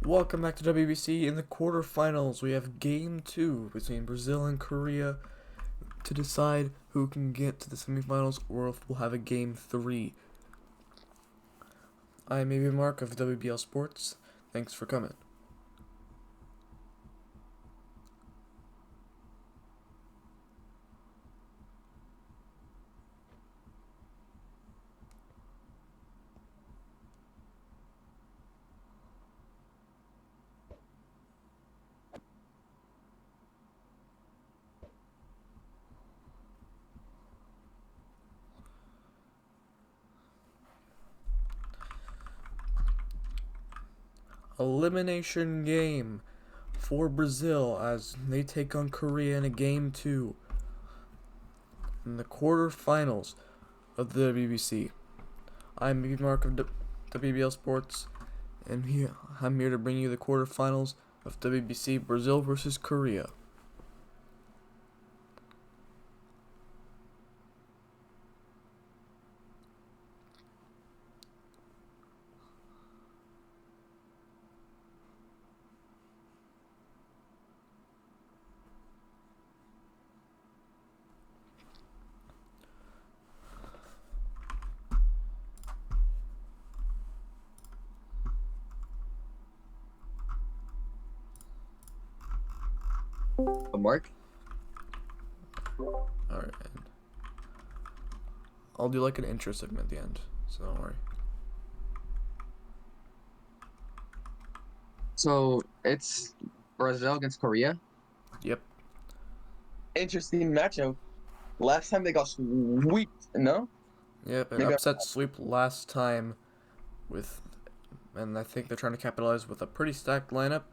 Welcome back to WBC. In the quarterfinals, we have Game 2 between Brazil and Korea to decide who can get to the semifinals or if we'll have a Game 3. I'm maybe Mark of WBL Sports. Thanks for coming. Elimination game for Brazil as they take on Korea in a Game 2 in the quarterfinals of the WBC. I'm maybe Mark of WBL Sports, and I'm here to bring you the quarterfinals of WBC Brazil versus Korea. Mark? Alright, I'll do like an intro segment at the end, so don't worry. So it's Brazil against Korea. Yep. Interesting matchup. Last time they got swept, no? Yep, an Maybe I'm upset sweep last time and I think they're trying to capitalize with a pretty stacked lineup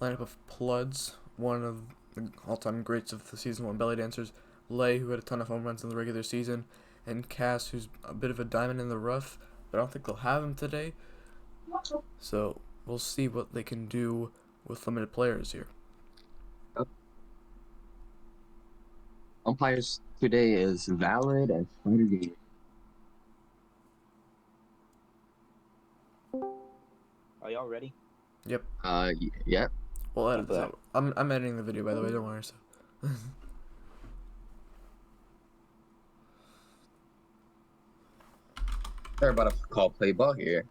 of Pluds, one of the all-time greats of the season one belly dancers, Lay, who had a ton of home runs in the regular season, and Cass, who's a bit of a diamond in the rough, but I don't think they'll have him today. So we'll see what they can do with limited players here. umpires today is valid and Spider Game. Are y'all ready? Yep. Yeah. We'll edit this out. I'm editing the video, by the way, don't worry. So. They're about to call play ball here.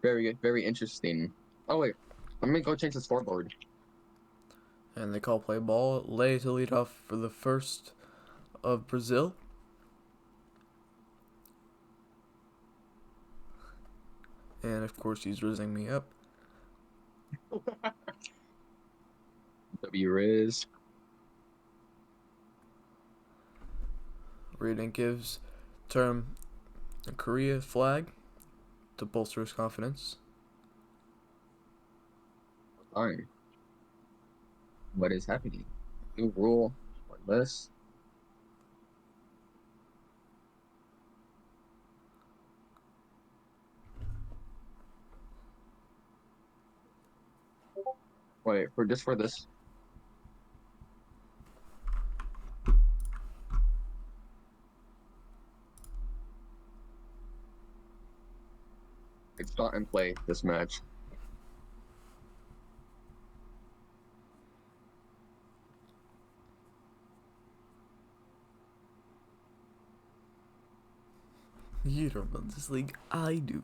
Very interesting. Oh wait, let me go change the scoreboard. And they call play ball. Lay to lead off for the first of Brazil. And of course he's rizzing me up. W Riz. Reading gives Term a Korea flag to bolster his confidence. Alright. What is happening? New rule or less? Wait, for this. It's not in play this match. You don't run this league, I do.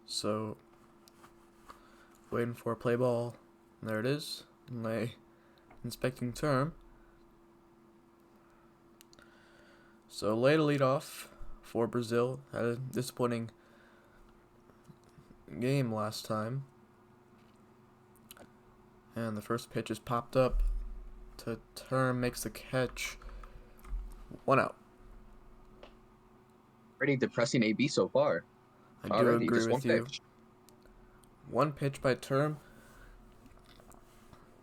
So, waiting for a play ball. There it is. Lay inspecting Term. So Lay to lead off for Brazil. Had a disappointing game last time. And the first pitch is popped up to Term, makes the catch. 1 out. Pretty depressing AB so far. I do Already, agree just with one you. pitch. One pitch by Term.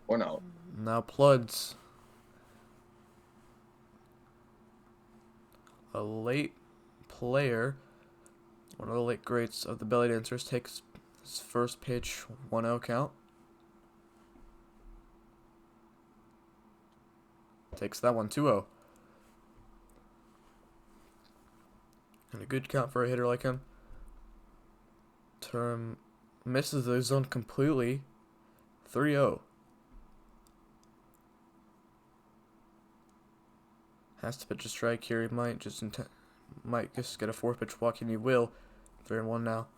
1 out. Now Pluds. A late player, one of the late greats of the belly dancers, takes his first pitch, 1-0 count. Takes that one, 2-0. And a good count for a hitter like him. Term misses the zone completely. 3-0. Has to pitch a strike here. He might just get a 4-pitch walk, and he will. 3-1 now.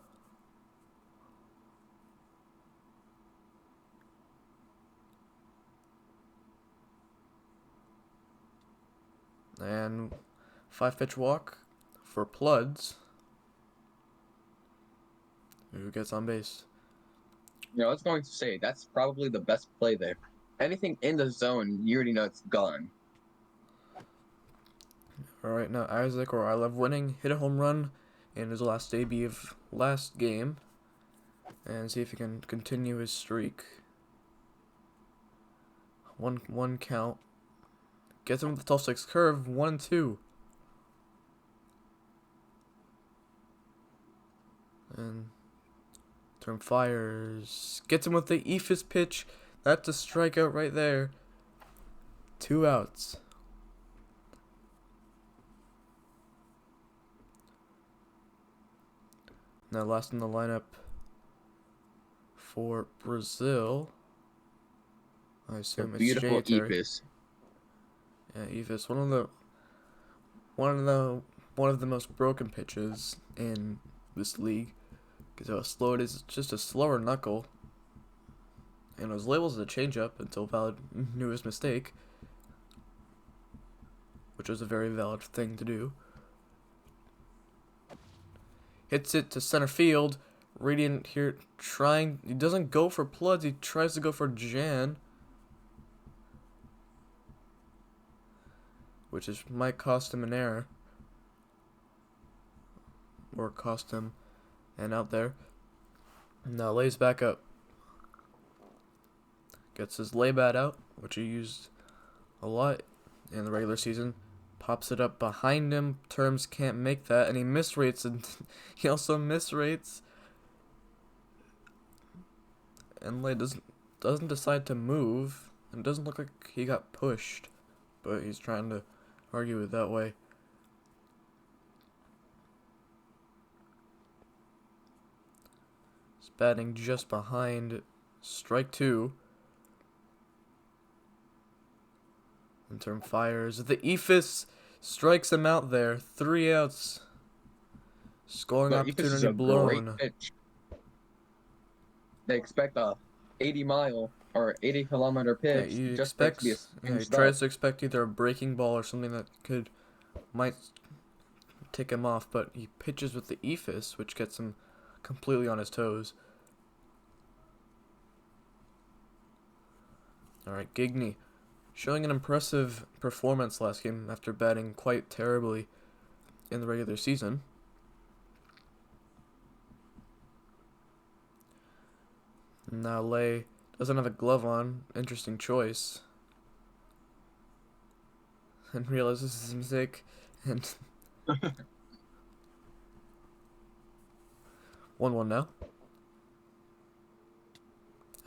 And 5-pitch walk for Pluds, who gets on base. I was going to say, that's probably the best play there. Anything in the zone, you already know it's gone. Alright, now Isaac, or I Love Winning, hit a home run in his last debut of last game. And see if he can continue his streak. One count. Gets him with the 12-6 curve, 1-2. And Term fires. Gets him with the Ephus pitch. That's a strikeout right there. 2 outs. Now last in the lineup for Brazil, I assume it's Beautiful Terry. Ephus. Yeah, Ephus, one of the most broken pitches in this league, because how slow it is. It's just a slower knuckle, and it was labeled as a changeup until Valid knew his mistake, which was a very valid thing to do. Hits it to center field. Radiant here trying. He doesn't go for Pluds. He tries to go for Jan, which might cost him an error, or cost him an out there. Now lays back up. Gets his lay bat out, which he used a lot in the regular season. Pops it up behind him. Terms can't make that, and he misrates, and he also misrates. And Lay doesn't decide to move, and doesn't look like he got pushed, but he's trying to argue it that way. He's batting just behind strike 2. And Term fires. The Ephus strikes him out there. 3 outs. Scoring opportunity blown. Pitch. They expect a 80-mile or 80-kilometer pitch. Yeah, he Just tries to expect either a breaking ball or something that might tick him off, but he pitches with the Ephus, which gets him completely on his toes. Alright, Gigney, showing an impressive performance last game after batting quite terribly in the regular season. Now Lay doesn't have a glove on. Interesting choice. And realizes his mistake. And 1-1 now.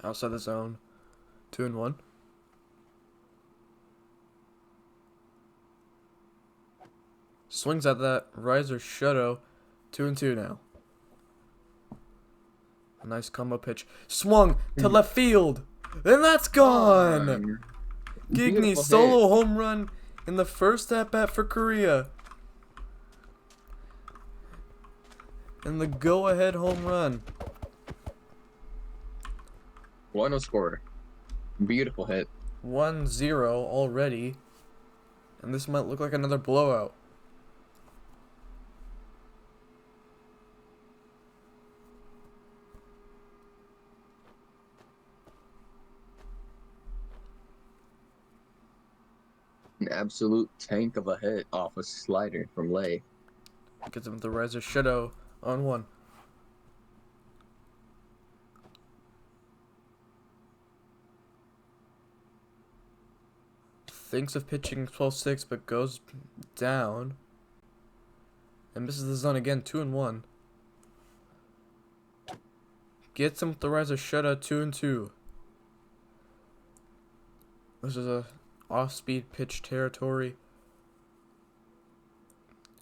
Outside the zone. 2-1. Swings at that riser shutout. 2-2 now. A nice combo pitch. Swung to left field. And that's gone. Gigney solo home run in the first at bat for Korea. And the go-ahead home run. 1-0 score. Beautiful hit. 1-0 already. And this might look like another blowout. An absolute tank of a hit off a slider from Lay. Gets him with the riser shutout on 1. Thinks of pitching 12-6, but goes down. And misses the zone again, 2-1. Gets him with the riser shutout, 2-2. This is a off-speed pitch territory.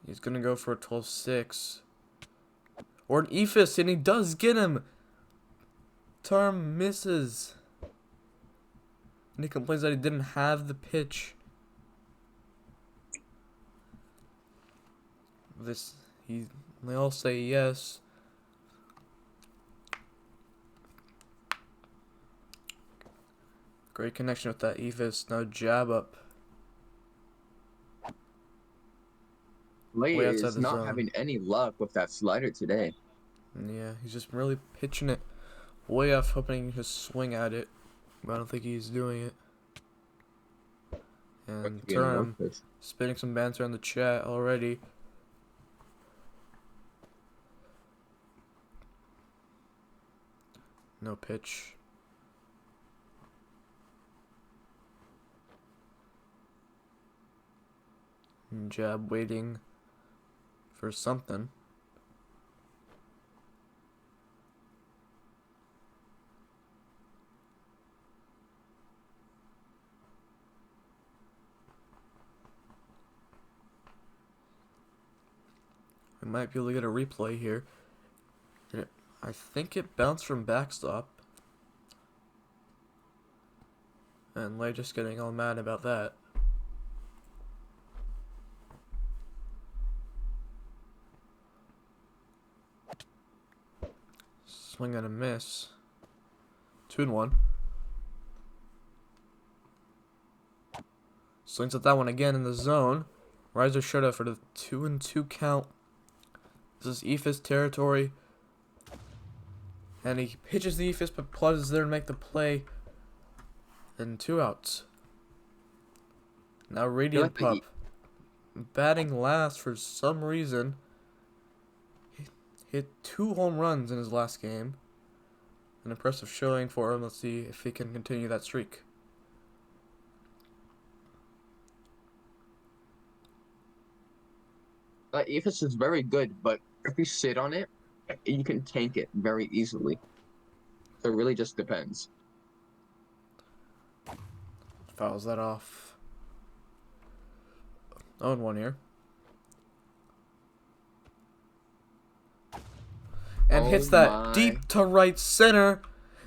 He's going to go for a 12-6. Or an Ephus, and he does get him. Term misses. And he complains that he didn't have the pitch. They all say yes. Great connection with that Ephus. Now jab up. Lay Way outside is the not zone. having any luck with that slider today. Yeah, he's just really pitching it way off, hoping to swing at it. But I don't think he's doing it. And Term spitting some banter in the chat already. No pitch. And jab waiting for something. We might be able to get a replay here. I think it bounced from backstop. And Lay just getting all mad about that. Swing and a miss. 2-1. Swings at that one again in the zone. Riser shut up for the 2-2 count. This is Ephus territory. And he pitches the Ephus, but Pluz is there to make the play. And 2 outs. Now Radiant Pup batting last for some reason. He hit 2 home runs in his last game. An impressive showing for him. Let's see if he can continue that streak. Ephus is very good, but if you sit on it, you can tank it very easily. So it really just depends. Fouls that off. 0-1 here. And hits that deep to right center.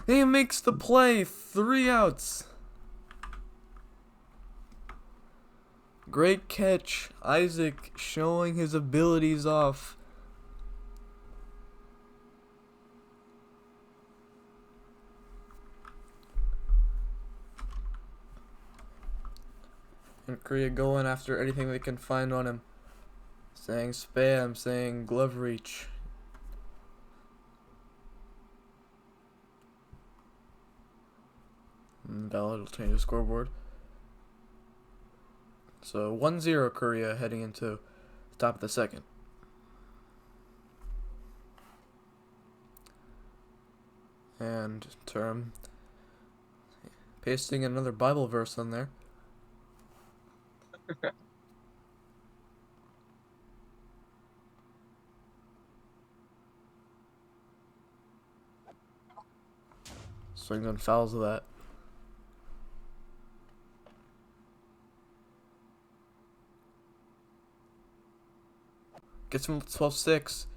And he makes the play. 3 outs. Great catch. Isaac showing his abilities off. And Korea going after anything they can find on him. Saying spam, saying glove reach. And Ballard will change the scoreboard. So 1-0 Korea heading into the top of the second. And Term pasting another Bible verse on there. Swings and fouls of that. Gets him 12-6.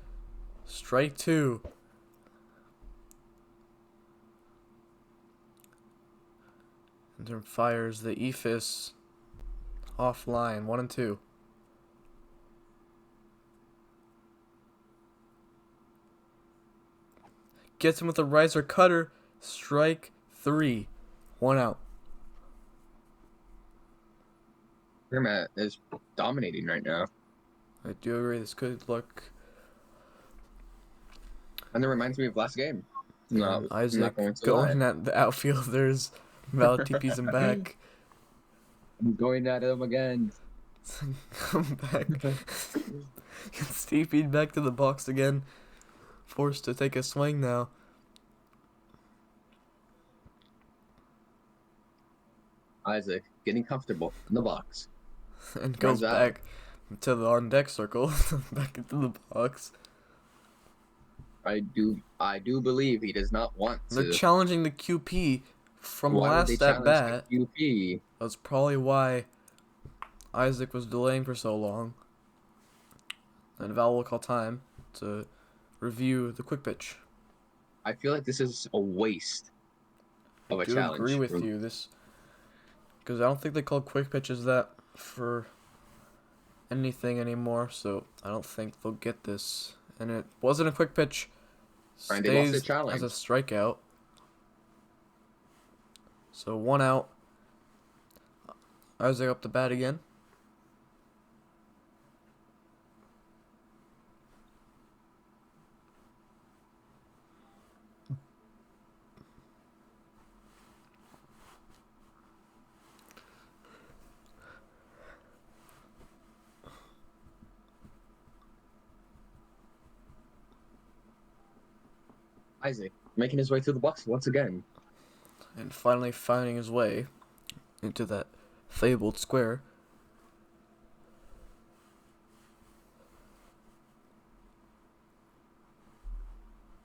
Strike 2. And then fires the Ephus offline. 1-2. Gets him with a riser cutter. Strike 3. 1 out. Kermat is dominating right now. I do agree. This could look. And it reminds me of last game. No, Isaac going at the outfielders. Val TP's him back. I'm going at him again. Come back. Gets TP'd back to the box again. Forced to take a swing now. Isaac getting comfortable in the box. And goes back to the on deck circle. Back into the box. I do believe he does not want to. They're challenging the QP from last at bat. That's probably why Isaac was delaying for so long. And Val will call time to review the quick pitch. I feel like this is a waste of a Do agree challenge. with you. This because I don't think they call quick pitches that for anything anymore. So I don't think they'll get this. And it wasn't a quick pitch. And they lost the Stays challenge. as a strikeout. So 1 out. Isaac up to bat again. Isaac making his way through the box once again. And finally finding his way into that fabled square.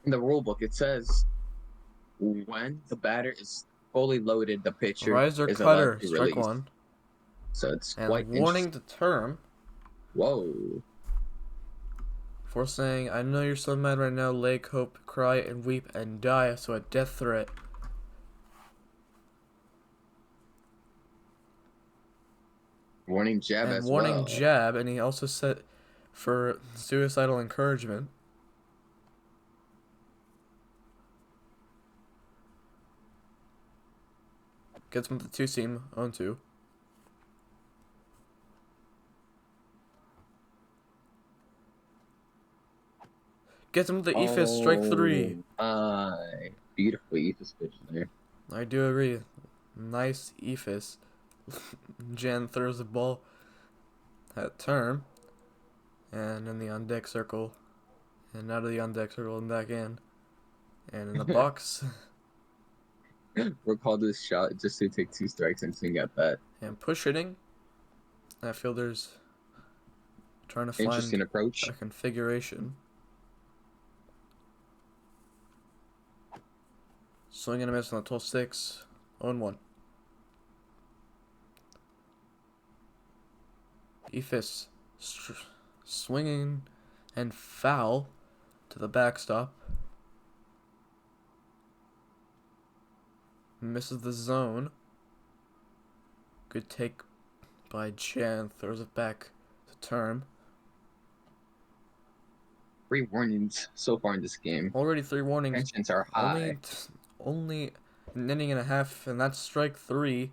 In the rule book, it says when the batter is fully loaded, the pitcher Riser is cutter, allowed to strike release. 1. So it's And quite warning to term Whoa. for saying, I know you're so mad right now, lay, cope, cry, and weep, and die, so a death threat. Warning jab And as warning well. jab, and he also said for suicidal encouragement. Gets him with the 2-seam, 0-2. Gets him with the ephus, strike 3. Beautiful ephus pitch there. I do agree. Nice ephus. Jen throws the ball at term. And in the on-deck circle. And out of the on-deck circle and back in. And in the box. We'll call this shot just to take 2 strikes and swing at that. And push hitting. That fielder's trying to find Interesting approach. a configuration. Swing and a miss on the 12-6. 0-1. Ephus swinging and foul to the backstop. Misses the zone. Good take by Jan. Throws it back to term. 3 warnings so far in this game. Already 3 warnings. Tensions are high. Only an inning and a half, and that's strike 3.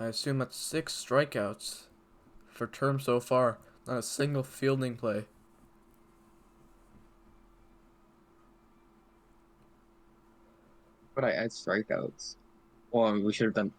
I assume that's 6 strikeouts for term so far. Not a single fielding play. But I add strikeouts. Well, we should have done.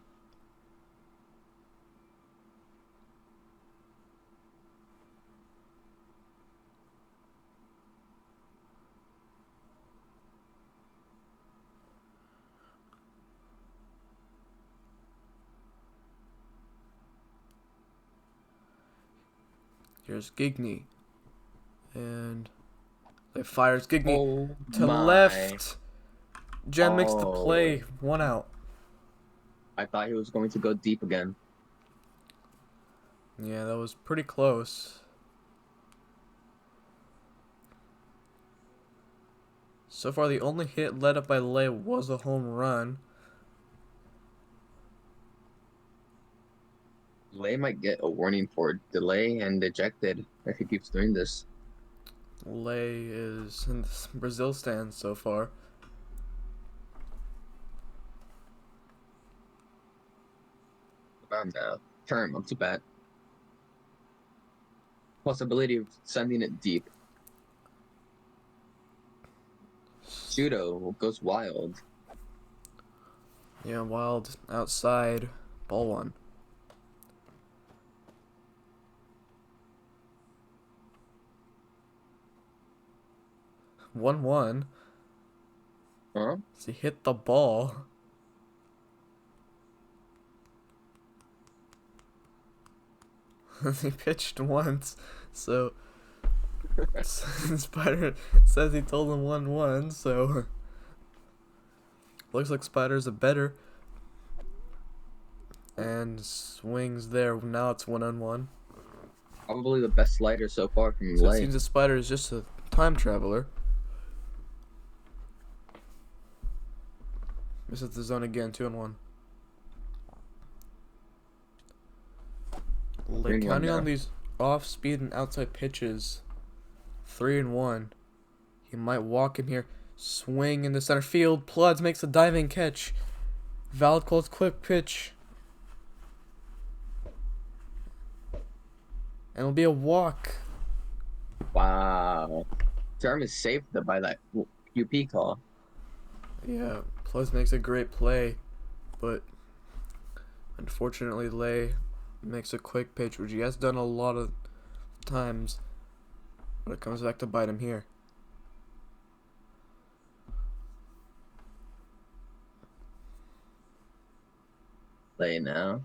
Here's Gigney. And they fires Gigney Oh to my. left. Jen makes the Oh. play. 1 out. I thought he was going to go deep again. Yeah, that was pretty close. So far, the only hit led up by Lay was a home run. Lay might get a warning for delay and ejected if he keeps doing this. Lay is in the Brazil stand so far. Now, term up to bat. Possibility of sending it deep. Judo goes wild. Yeah, wild outside. Ball 1. One. Huh? So he hit the ball. He pitched once, so Spider says he told him 1-1, so looks like Spider's a better. And swings there. Now it's 1-1. Probably the best slider so far from So it Lay. seems the Spider is just a time traveler. Misses the zone again, 2-1. Like 3-1 counting now. on these off speed and outside pitches, 3-1. He might walk him here. Swing in the center field. Pludds makes a diving catch. Valid calls quick pitch. And it'll be a walk. Wow. Term is saved by that UP call. Yeah, Pludds makes a great play, but unfortunately Lay makes a quick pitch, which he has done a lot of times, but it comes back to bite him here. Lay now.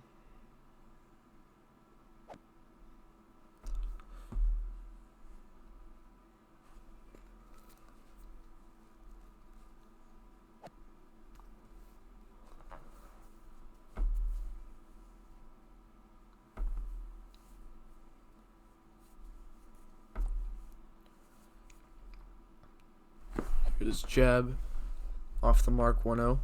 Here's jab, off the mark, 1-0.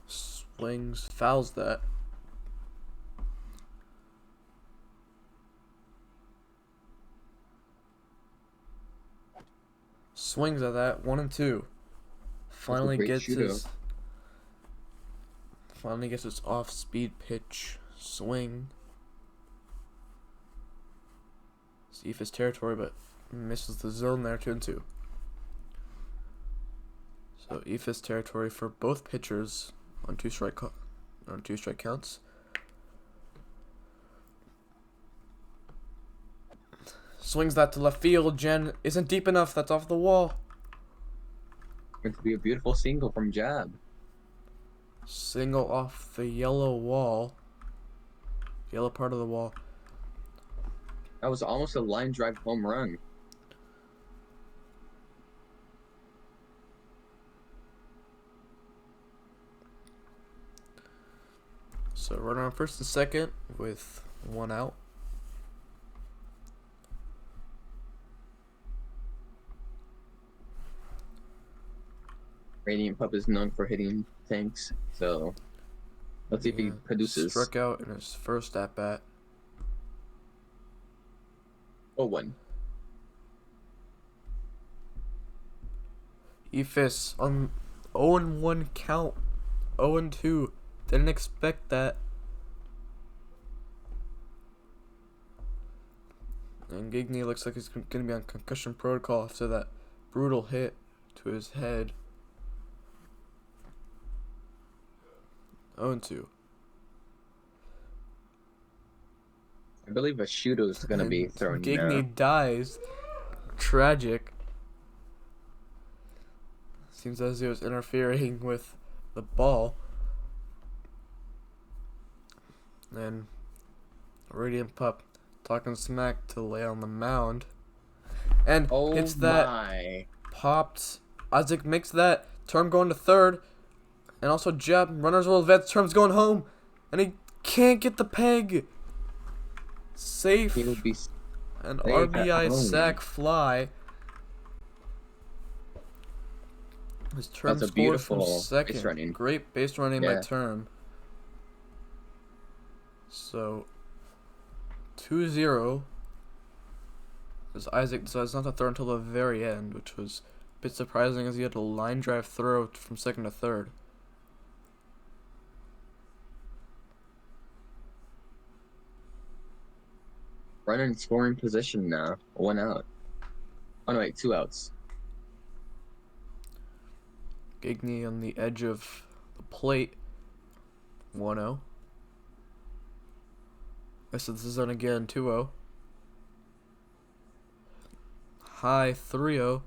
Swings, fouls that. Swings at that, 1-2. Finally great gets shootout. his off-speed pitch swing. See if his territory, but misses the zone there, 2-2. So Ephus territory for both pitchers on two strike counts. Swings that to left field. Jen isn't deep enough. That's off the wall. It could be a beautiful single from Jab. Single off the yellow wall. Yellow part of the wall. That was almost a line drive home run. So runner on first and second with one out. Radiant Pup is known for hitting tanks, so let's see if he produces. Struck out in his first at bat. 0-1. Ephus on 0-1 count. 0-2. Didn't expect that. And Gigny looks like he's going to be on concussion protocol after that brutal hit to his head. 0-2. I believe a shooter is going to be thrown Gigny now. dies. Tragic. Seems as he was interfering with the ball. And Radiant Pup talking smack to lay on the mound. And Oh hits that. my. Popped. Isaac makes that. Term going to third. And also jab. Runners will advance. Term's going home. And he can't get the peg. Safe. He will be An safe at RBI home. sack fly. His Term That's a scored from beautiful second. base running. Great base running by Yeah. Term. So 2-0. As Isaac decides not to throw until the very end, which was a bit surprising as he had a line drive throw from second to third. Runner in scoring position now. 1 out. Oh no, wait, 2 outs. Gigny on the edge of the plate. 1-0. This is on again. 2-0. High 3-0.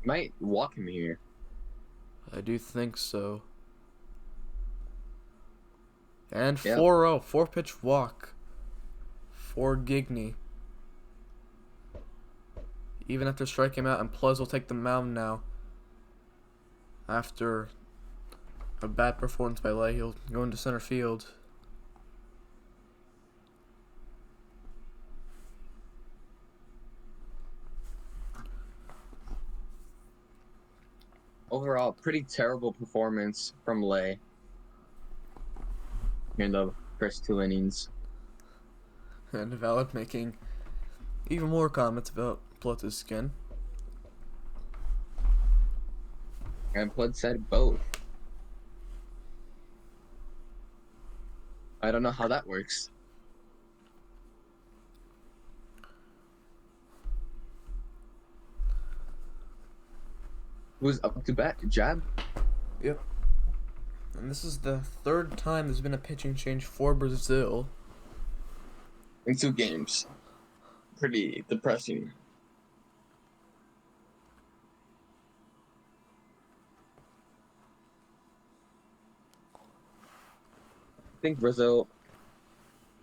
Might walk him here. I do think so. And Yep. 4-0, 4-pitch walk for Gigney. Even after striking him out, and Pluz will take the mound now. After a bad performance by Lay, he'll go into center field. Overall, pretty terrible performance from Lay in the first 2 innings. And Valid making even more comments about Pluz's skin. And Blood said both. I don't know how that works. Who's up to bat? Jab? Yep. And this is the third time there's been a pitching change for Brazil. In 2 games. Pretty depressing. I think Brazil,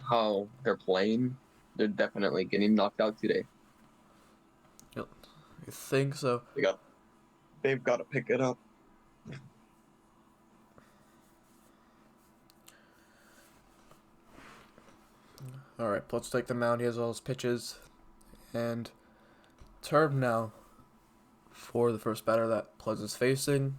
how they're playing, they're definitely getting knocked out today. Yep. You think so? They've got to pick it up. Alright, Plutz take the mound. He has all his pitches. And Turb now for the first batter that Plutz is facing.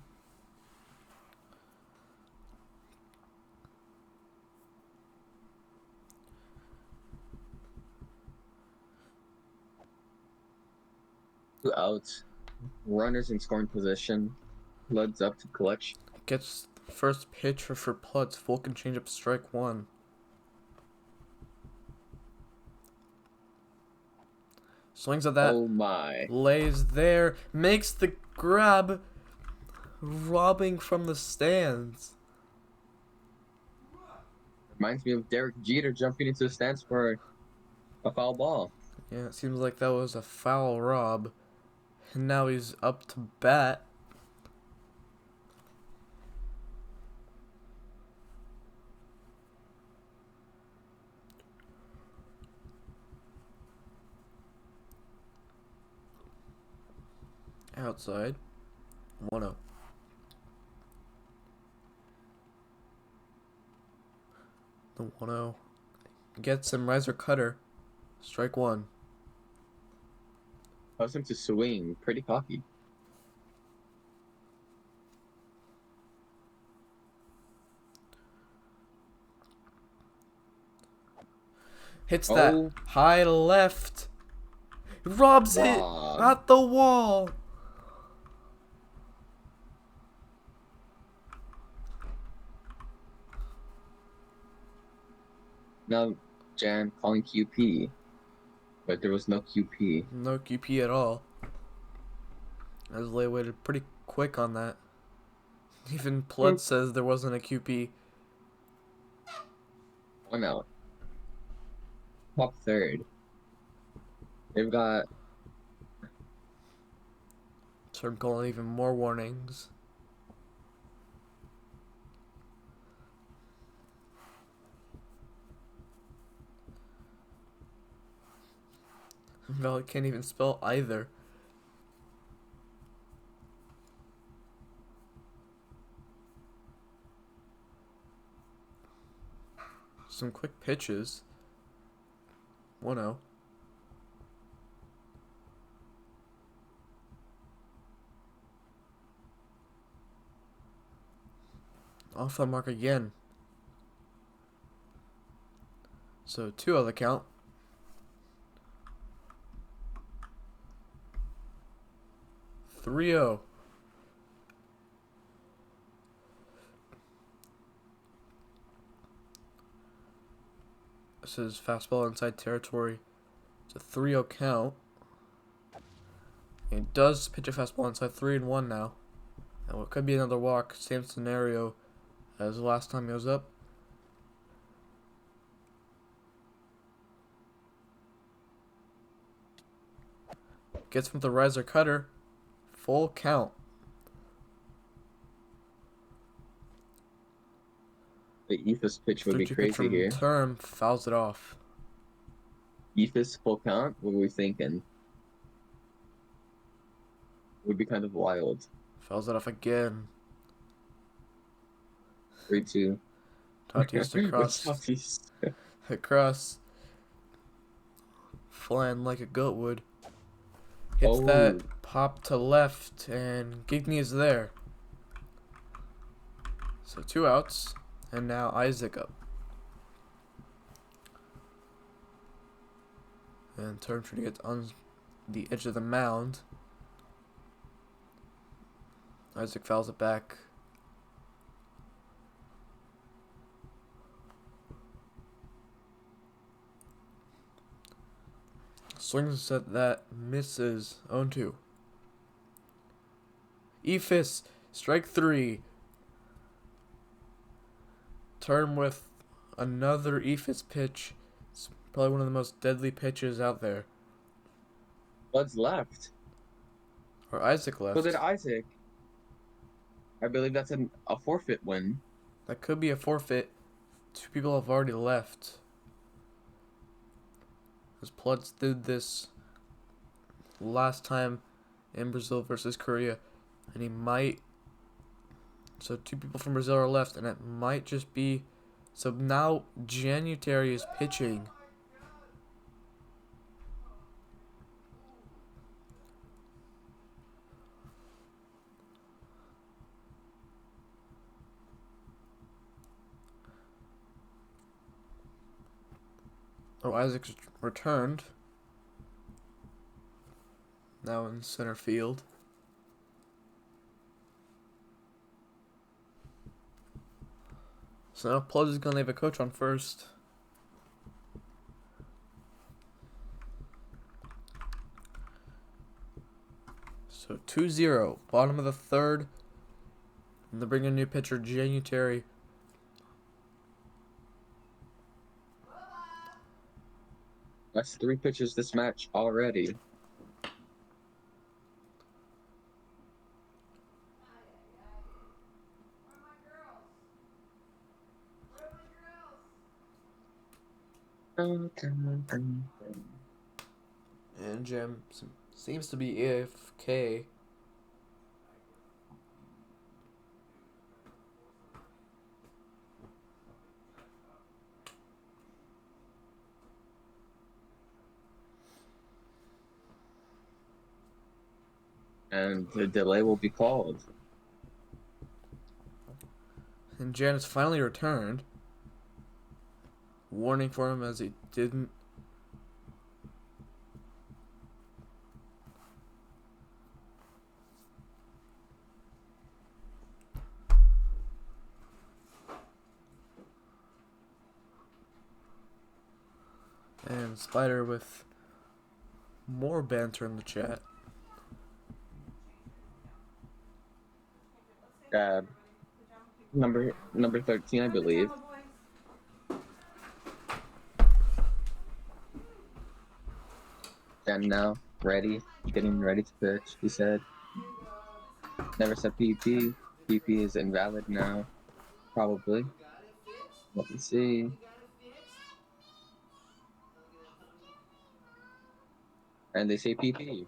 Two outs. Runners in scoring position. Blood's up to collection. Gets the first pitch for Plutz. Vulcan changeup strike 1. Swings at that. Oh my. Lays there. Makes the grab. Robbing from the stands. Reminds me of Derek Jeter jumping into the stands for a foul ball. Yeah, it seems like that was a foul rob. And now he's up to bat. Outside. 1-0. The 1-0. Gets him riser cutter. Strike 1. Allows him to swing. Pretty cocky. Hits that Oh. high left. Robs it Wow. at the wall. Now Jan calling QP. But there was no QP. No QP at all. As Lay waited pretty quick on that. Even Plud says there wasn't a QP. 1 out. Top third. They've got Start calling even more warnings. Val can't even spell either. Some quick pitches. 1-0. Off the mark again. So 2 on the count. Three-oh. This is fastball inside territory. It's a 3-0 count. And he does pitch a fastball inside 3-1 now. And what could be another walk, same scenario as the last time he was up. Gets from the riser cutter. Full count. The Ephus pitch would be 3-2 pitch crazy from here. Term fouls it off. Ephus full count? What were we thinking? Would be kind of wild. Fouls it off again. 3-2. Tatis across. Tatis. Across. Flying like a goat would. Hits Oh. that pop to left, and Gigney is there. So 2 outs, and now Isaac up. And Term trying to get on the edge of the mound. Isaac fouls it back. Swings at that, misses. 0-2. Ephus, strike 3. Term with another Ephus pitch. It's probably one of the most deadly pitches out there. Bud's left. Or Isaac left. So did Isaac. I believe that's a forfeit win. That could be a forfeit. 2 people have already left. As Plutz did this last time in Brazil versus Korea. And he might... So 2 people from Brazil are left, and it might just be... So now January is pitching. Oh, Isaac's returned. Now in center field. So now Plug is going to leave a coach on first. So 2-0, bottom of the 3rd. And they bring in a new pitcher, January. That's 3 pitches this match already. And Jim seems to be AFK. And the delay will be called. And Janet's finally returned. Warning for him as he didn't. And Spider with more banter in the chat. Number 13, I believe. And now, ready, getting ready to pitch, he said. Never said PP. PP is invalid now. Probably. Let me see. And they say PP.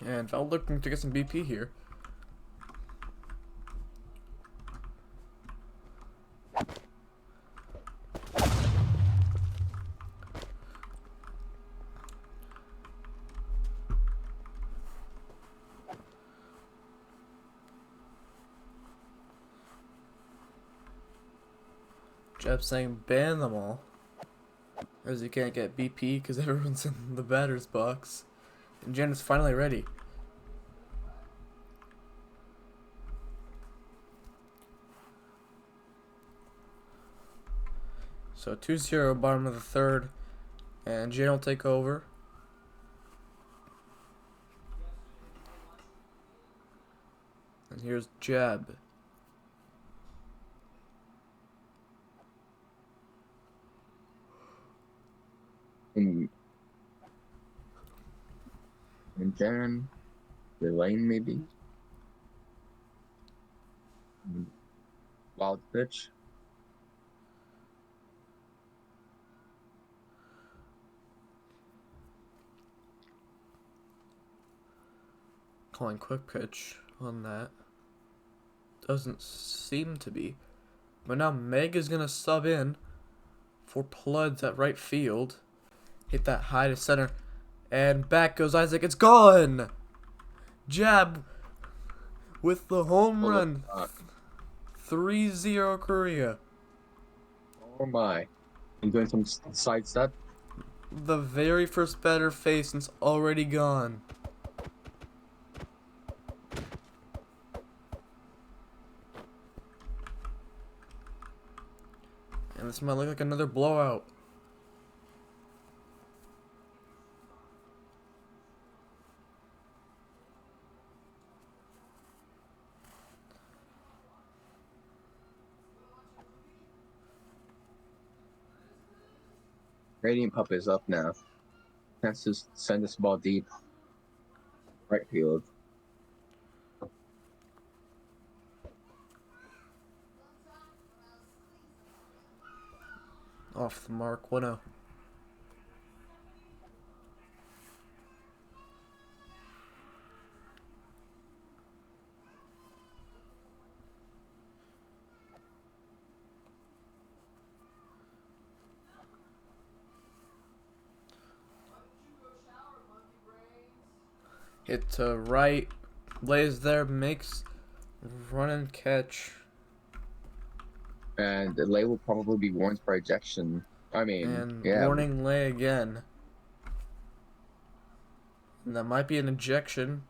And Val looking to get some BP here. Jeff saying ban them all, as you can't get BP because everyone's in the batter's box. And Janet's finally ready. So 2-0, bottom of the 3rd, and Janet will take over. And here's Jab. And then the lane maybe. Wild pitch. Calling quick pitch on that. Doesn't seem to be. But now Meg is going to sub in for Pludds at right field. Hit that high to center. And back goes Isaac. It's gone! Jab with the home run. 3-0 Korea. Oh my. You doing some sidestep? The very first batter faced and it's already gone. And this might look like another blowout. Radiant Pup is up now. Has to send this ball deep. Right field. Off the mark, 1-0. Hit to right, lays there, makes run and catch. And the lay will probably be warned for ejection. I mean, And yeah. warning lay again. And that might be an ejection.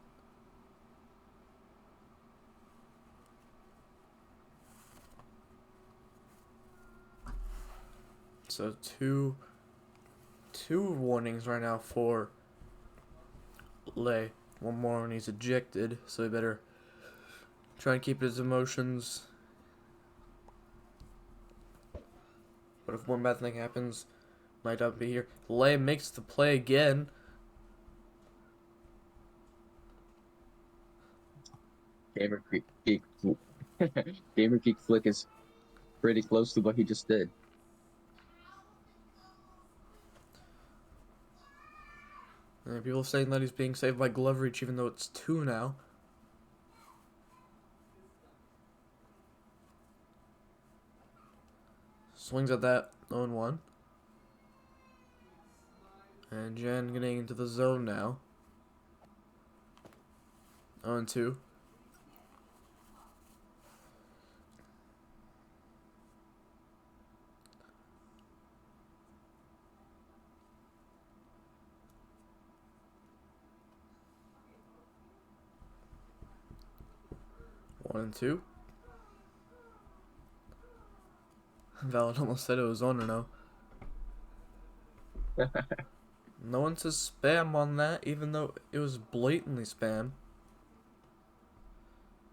So two warnings right now for Lay. One more and he's ejected, so he better try and keep his emotions. But if one bad thing happens, might not be here. Lay makes the play again. Gamer Geek Gamer Geek Flick is pretty close to what he just did. And people saying that he's being saved by glove reach, even though it's 2 now. Swings at that, 0-1. And Jen getting into the zone now. 0-2. One and two. Valid almost said it was on or no. No one says spam on that, even though it was blatantly spam.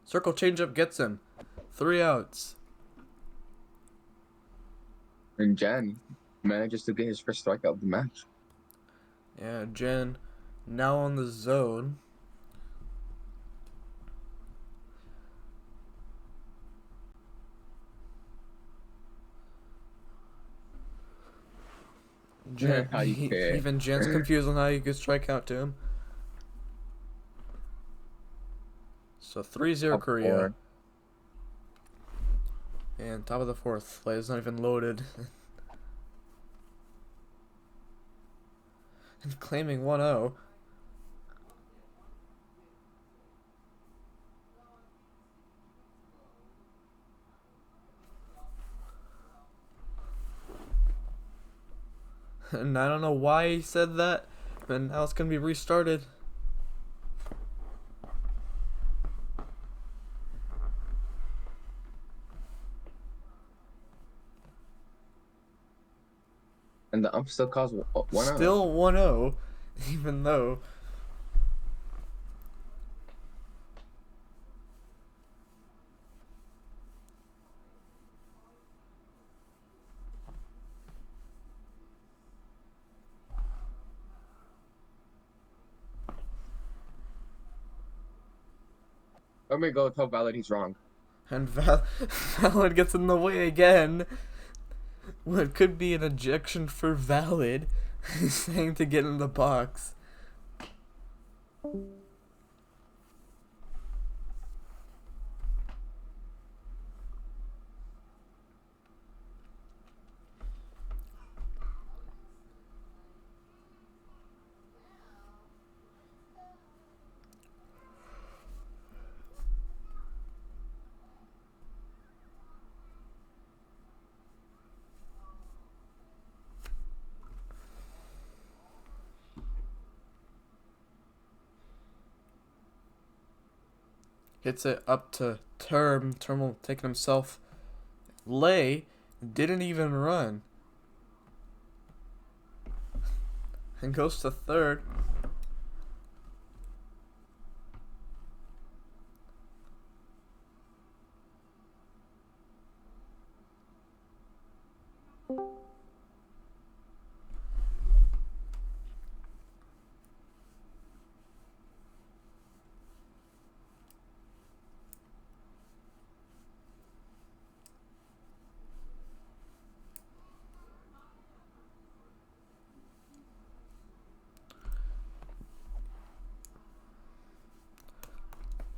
Circle changeup gets him. 3 outs. And Jen manages to get his first strikeout of the match. Yeah, Jen now on the zone. Jen, How you care? even Jen's confused on how you could strike out to him. So 3-0 Korea. 4. And top of the 4th. Like, it's not even loaded. And claiming 1-0. And I don't know why he said that, but now it's going to be restarted. And the ump still calls 1-0. Still 1-0, even though. Let me go tell Valid he's wrong. And Valid gets in the way again. What could be an ejection for Valid. He's saying to get in the box. Hits it up to Term. Term will take it himself. Lay didn't even run. And goes to third.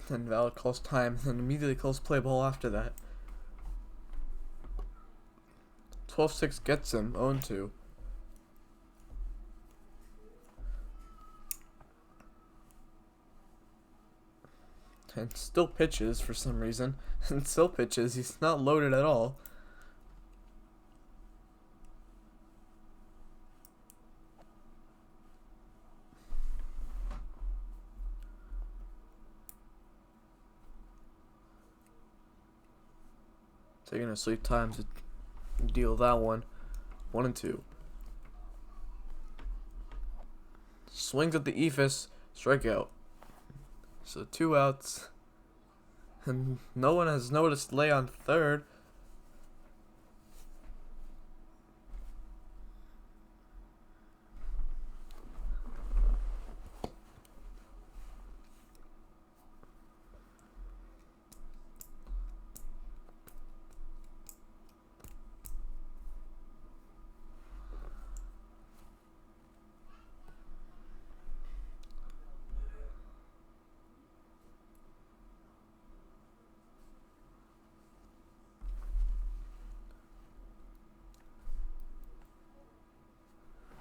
And Valid calls time, and immediately calls play ball after that. 12-6 gets him, 0-2. And still pitches for some reason. And still pitches, he's not loaded at all. Taking a sweet time to deal that one. 1-2. Swings at the eephus, strikeout. So 2 outs. And no one has noticed Lay on third.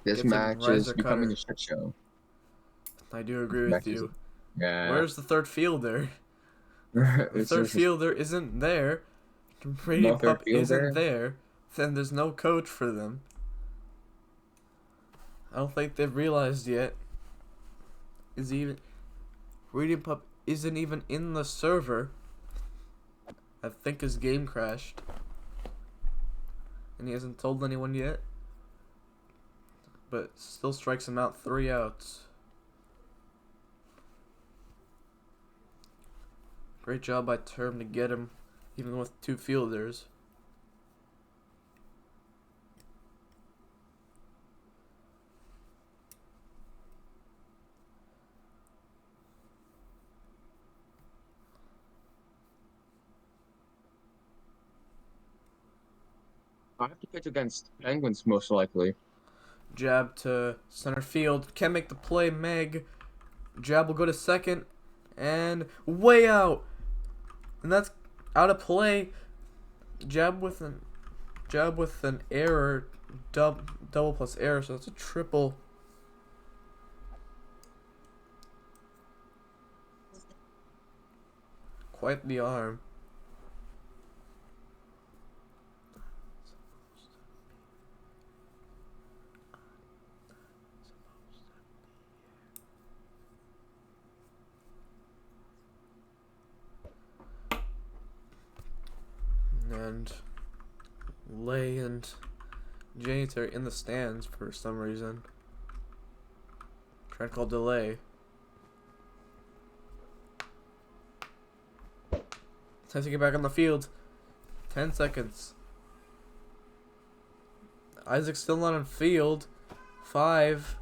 This Gets a match is riser becoming cutter. a shit show. I do agree with you. Yeah. Where's the third fielder? It's The third just- fielder isn't there. Brady No third Pup fielder? isn't there. Then there's no coach for them. I don't think they've realized yet. Brady Pup isn't even in the server. I think his game crashed. And he hasn't told anyone yet. But still strikes him out, 3 outs. Great job by Term to get him, even with 2 fielders. I have to pitch against Penguins most likely. Jab to center field. Can't make the play, Meg. Jab will go to second. And way out. And that's out of play. Jab with an error. Double plus error, so that's a triple. Quite the arm. And Lay and Janet are in the stands for some reason. Trying to call delay. Time to get back on the field. 10 seconds. Isaac's still not on field. 5.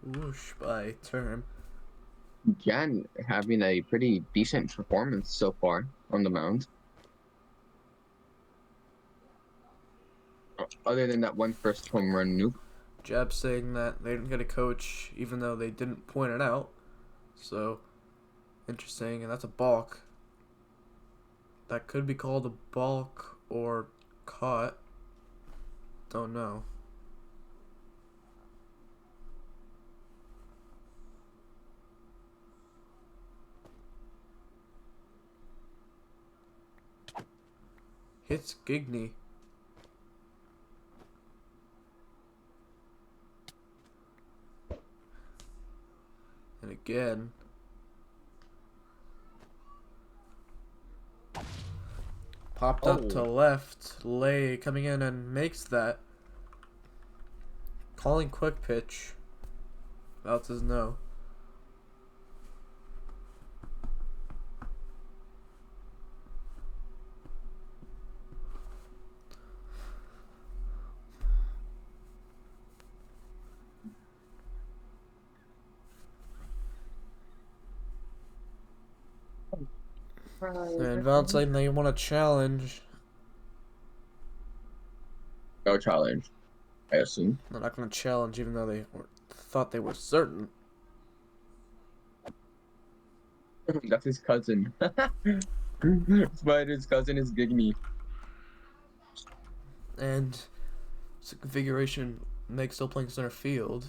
Whoosh by term. Jan having a pretty decent performance so far on the mound. Other than that one first home run nuke. Jeb saying that they didn't get a coach even though they didn't point it out. So, interesting. And that's a balk. That could be called a balk or caught. Don't know. Hits Gigney. And again. Popped up to left. Lay coming in and makes that. Calling quick pitch. Out says no. And Val's saying they want a challenge. No challenge, I assume. They're not going to challenge even though thought they were certain. That's his cousin. Spider's cousin is Gigney. And it's a configuration Meg still playing center field.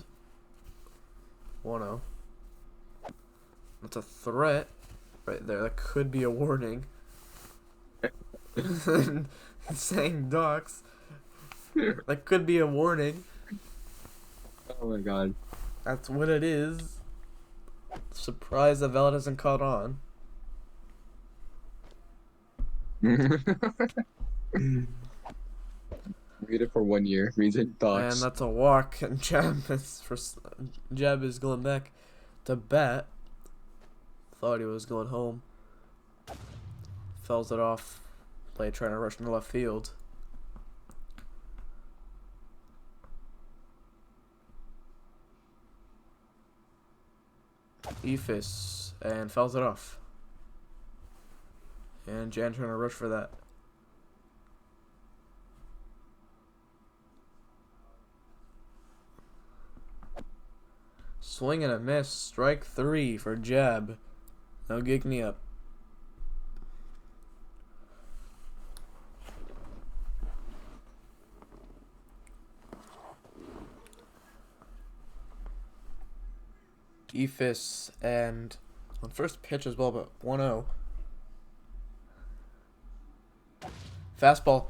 1-0. That's a threat right there. That could be a warning. Saying Docs. That could be a warning. Oh my god. That's what it is. Surprised that Val hasn't caught on. Read it for 1 year. Reason Docs. And that's a walk. And Jeb is going back to bat. Thought he was going home. Fouls it off. Play trying to rush into left field. Ephus and fouls it off. And Jan trying to rush for that. Swing and a miss. Strike 3 for Jeb. Now Gigney up. Ephus and on first pitch as well, but 1-0. Fastball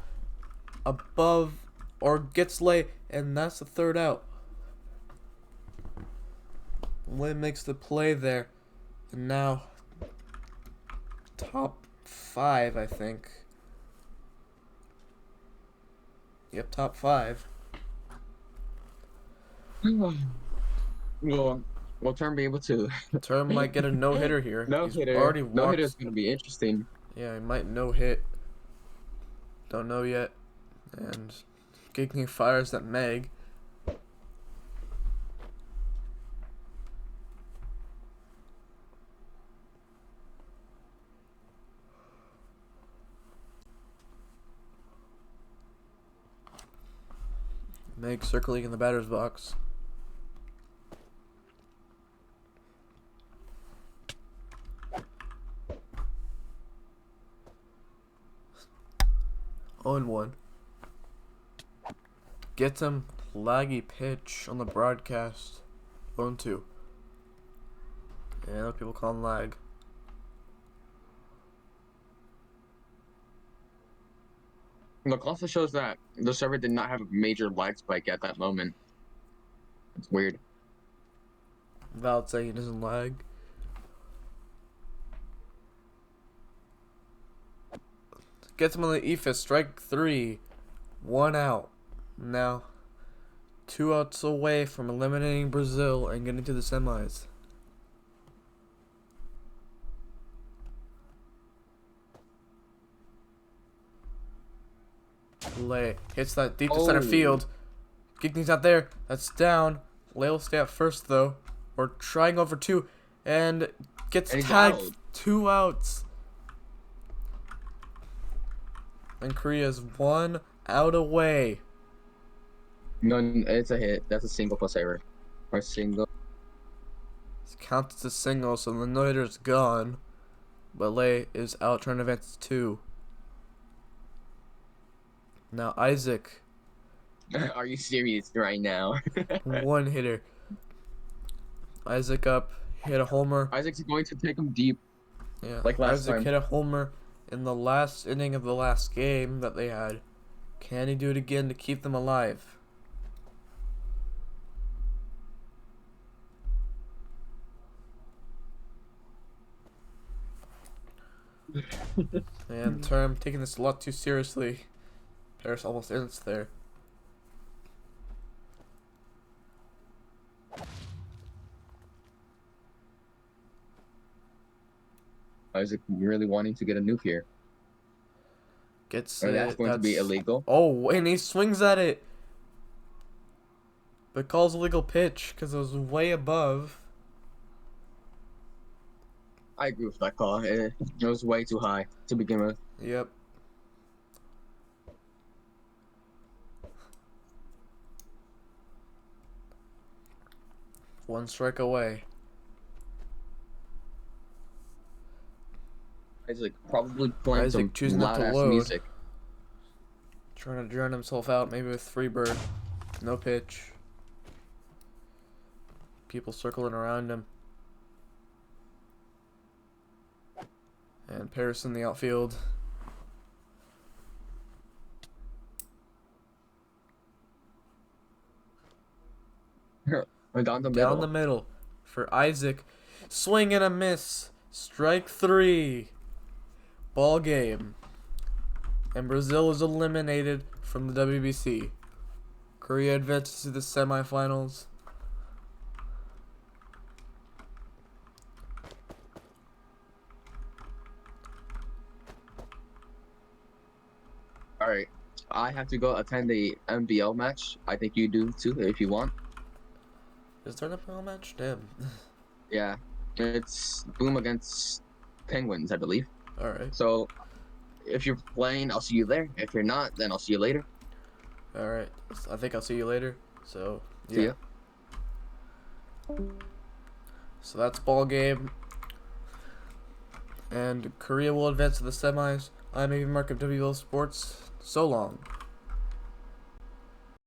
above or gets Lay, and that's the third out. Lay makes the play there, and now top 5, I think. Yep, top 5. Will Term be able to? Term might get a no-hitter here. No He's hitter. already walked. No hitter's gonna be interesting. Yeah, he might no-hit. Don't know yet. And Gigney fires at Meg. Meg circling in the batter's box. On 1. Gets him laggy pitch on the broadcast. 0-2. Yeah, people call him lag. Look, also shows that the server did not have a major lag spike at that moment. It's weird. Val saying he doesn't lag. Gets him on the Ephus. Strike 3. 1 out. Now, 2 outs away from eliminating Brazil and getting to the semis. Lay hits that deep to center field. Gigny's not there. That's down. Lay will stay up first, though. We're trying over 2. And gets And he's tagged. out. 2 outs. And Korea's 1 out away. No, it's a hit. That's a single plus error. Or single. It counts as a single, so the no-hitter's gone. But Lay is out trying to advance to 2. Now Isaac, Are you serious right now? 1 hitter. Isaac up, hit a homer. Isaac's going to take him deep. Yeah, Like last Isaac time. hit a homer in the last inning of the last game that they had. Can he do it again to keep them alive? And Term taking this a lot too seriously. Paris almost ends there. Isaac really wanting to get a nuke here. Gets Or it. that's going to be illegal. Oh, and he swings at it. But calls illegal pitch because it was way above. I agree with that call. It was way too high to begin with. Yep. One strike away. Isaac probably playing Isaac some choosing not to loud-ass load. music. Trying to drown himself out, maybe with Freebird. No pitch. People circling around him. And Paris in the outfield. Down the middle. Down the middle for Isaac. Swing and a miss. Strike 3. Ball game. And Brazil is eliminated from the WBC. Korea advances to the semifinals. All right. I have to go attend the MBL match. I think you do too, if you want. Is there an FPL match? Damn. Yeah. It's Boom against Penguins, I believe. Alright. So, if you're playing, I'll see you there. If you're not, then I'll see you later. Alright. I think I'll see you later. So, yeah. See ya. So that's ball game. And Korea will advance to the semis. I'm Mark of WBL Sports. So long.